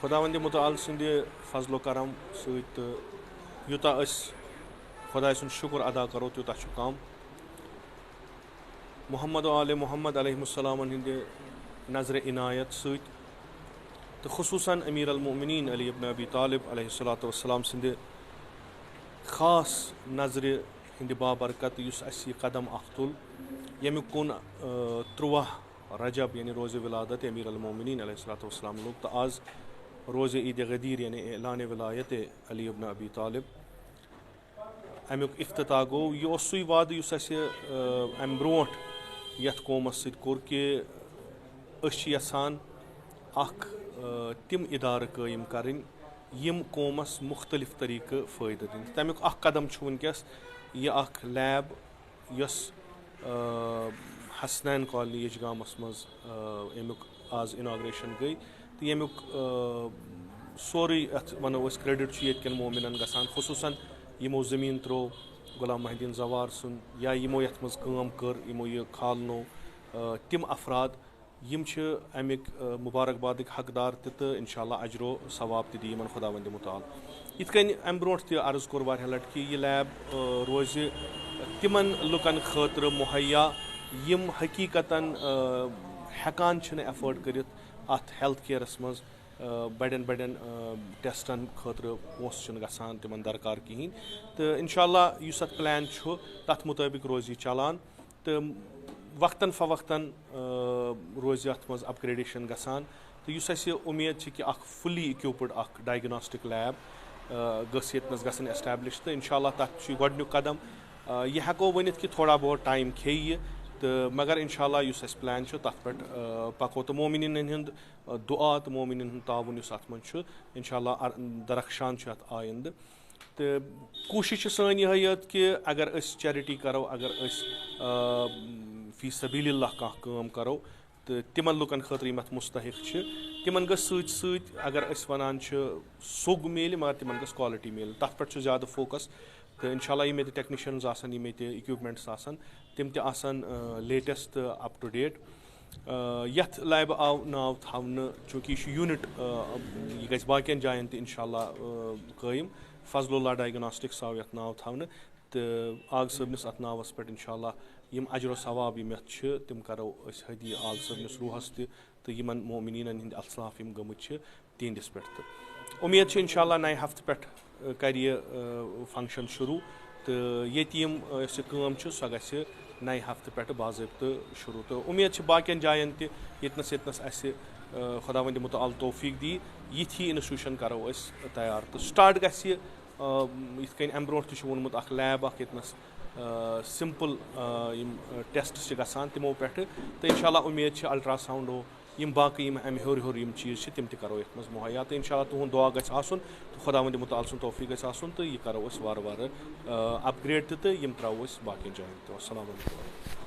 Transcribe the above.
خداوند متعال سند فضل و کرم سۭتۍ یوٗتاہ أسۍ خۄداے سُنٛد شُکُر ادا کرو تیوٗتاہ چھُ کم. محمد و آل محمد علیہ السلامن ہٕنٛدِ نظرِ عنایت سۭتۍ تہٕ خصوٗصاً امیر المؤمنین علی ابن ابی طالب علیہ الصلاۃ والسلام سٕنٛدِ خاص نظرِ ہٕنٛدِ بابرکت یُس اَسہِ یہِ قدم اکھ تُل ییٚمیُک کُن 13 رجب یعنی روزِ ولادت امیر المؤمنین علیہ الصلاۃ والسلام لوٚگ تہٕ آز روزِ عیٖدِ غدیر یعنی اعلانِ ولایت علی ابن ابی طالب امیُک افتتاح گوٚو. یہِ اوس سُے وعدٕ یُس اَسہِ اَمہِ برونٛٹھ یتھ قومس سۭتۍ کوٚر کہِ أسۍ چھِ یژھان اکھ تِم اِدارٕ قٲیِم کَرٕنۍ یِم قومس مختلف طٔریٖقہٕ فٲیدٕ دِنۍ. تمیُک اکھ قدم چھُ وٕنکیٚس یہِ اکھ لیب یۄس حسنین کالنی اچھگامس منٛز امیُک آز اناگریشن گٔے تہٕ ییٚمیُک سورُے یتھ ونو أسۍ کریڈٹ چھُ ییٚتہِ کٮ۪ن مومِنن گژھان خصوٗصاً یِمو زٔمیٖن ترٛوو غلام محدیٖن زوار سُنٛد یا یِمو یتھ منٛز کٲم کٔر یِمو یہِ کھالنوو تِم افراد یِم چھِ امیِکۍ مُبارکبادٕکۍ حقدار تہِ تہٕ انشاء اللہ اجرو ثواب تہِ دی یِمن خۄداوندِ مُتعال. یِتھ کٔنۍ امہِ برونٛٹھ تہِ عرض کوٚر واریاہ لٹہِ کہِ یہِ لیب روزِ تِمن لُکن خٲطرٕ مُہیا یِم حقیٖقتن ہٮ۪کان چھِنہٕ ایفٲڈ کٔرِتھ اتھ ہیلتھ کیئرس منٛز بڑٮ۪ن بڑٮ۪ن ٹیسٹن خٲطرٕ پونٛسہٕ چھِنہٕ گژھان تِمن درکار کِہیٖنۍ تہٕ انشاء اللہ یُس اتھ پلین چھُ تتھ مُطٲبق روزِ یہِ چلان تہٕ وقتاً فوقتاً روزِ اتھ منٛز اپگریڈیشن گژھان تہٕ یُس اَسہِ اُمید چھِ کہِ اکھ فُلی اِکوِپٕڈ اکھ ڈائیگناسٹک لیب گٔژھ ییٚتہِ نس گژھٕنۍ ایسٹیبلش تہٕ انشاء اللہ تتھ چھُ یہِ گۄڈنیُک قدم. یہِ ہٮ۪کو ؤنِتھ کہِ تھوڑا بہت ٹایم کھیٚیہِ یہِ تہٕ مگر انشاء اللہ یُس اَسہِ پلین چھُ تتھ پٮ۪ٹھ پکو تہٕ مومِنیٖنن ہُنٛد دُعا تہٕ مومِنین ہُنٛد تعاوُن یُس اتھ منٛز چھُ انشاء اللہ درخشان چھُ اتھ آیندٕ. تہٕ کوٗشش چھِ سٲنۍ یِہے یٲژ کہِ اگر أسۍ چیرٹی کرو اگر أسۍ فی سبیٖل اللہ کانٛہہ کٲم کرو تہٕ تِمن لُکن خٲطرٕ یِم اتھ مُستحق چھِ تِمن گٔژھ سۭتۍ سۭتۍ اگر أسۍ ونان چھِ سوٚگ میلہِ مگر تِمن گٔژھ کالٹی میلہِ تتھ پٮ۪ٹھ چھُ زیادٕ فوکس تہٕ انشاء اللہ یِم ییٚتہِ ٹیکنیشنز آسن یِم ییٚتہِ اِکوِپمنٹس آسن تِم تہِ آسن لیٹسٹ تہٕ اپ ٹُو ڈیٹ. یتھ لیبہِ آو ناو تھاونہٕ چوٗنٛکہِ یہِ چھُ یوٗنٹ یہِ گژھِ باقین جاین تہِ انشاء اللہ قٲیِم فضل اللہ ڈائیگناسٹکس آو یتھ ناو تھاونہٕ تہٕ آغ صٲبنِس اتھ ناوس پٮ۪ٹھ انشاء اللہ یِم اجر و ثواب یِم یتھ چھِ تِم کرو أسۍ حدی آغ صٲبنِس روحس تہِ تہٕ یِمن مومِنیٖنن ہٕنٛدۍ اصلاف یِم گٔمٕتۍ چھِ تِہنٛدِس پٮ۪ٹھ تہٕ اُمید چھِ انشاء اللہ نَیہِ ہفتہٕ پٮ۪ٹھ کرِ یہِ فنگشن شروٗع تہٕ ییٚتہِ یِم یۄس یہِ کٲم چھِ سۄ گژھِ نَیہِ ہفتہٕ پٮ۪ٹھ باضٲبطہٕ شروٗع تہٕ اُمید چھِ باقین جاین تہِ ییٚتنس اَسہِ خۄداوندِ مُتعال توفیٖق دی یِتھۍ ہی انسٹیوٗشن کرو أسۍ تیار تہٕ سٹارٹ گژھِ یِتھ کٔنۍ امہِ برونٛٹھ تہِ چھُ ووٚنمُت اکھ لیب اکھ ییٚتنس سمپل یِم ٹیسٹ چھِ گژھان تِمو پٮ۪ٹھٕ تہٕ انشاء اللہ اُمید چھِ الٹرا ساوُنڈو یِم باقٕے یِم امہِ ہیوٚر ہیوٚر یِم چیٖز چھِ تِم تہِ کرو یتھ منٛز مُہیا تہٕ انشاء اللہ تُہُنٛد دعا گژھِ آسُن تہٕ خۄداوندِ مُتعال سُنٛد توفیٖق گژھِ آسُن تہٕ یہِ کرو أسۍ وارٕ وارٕ اپگریڈ تہِ تہٕ یِم ترٛاوو أسۍ باقین جاین تہِ. السلام علیکم.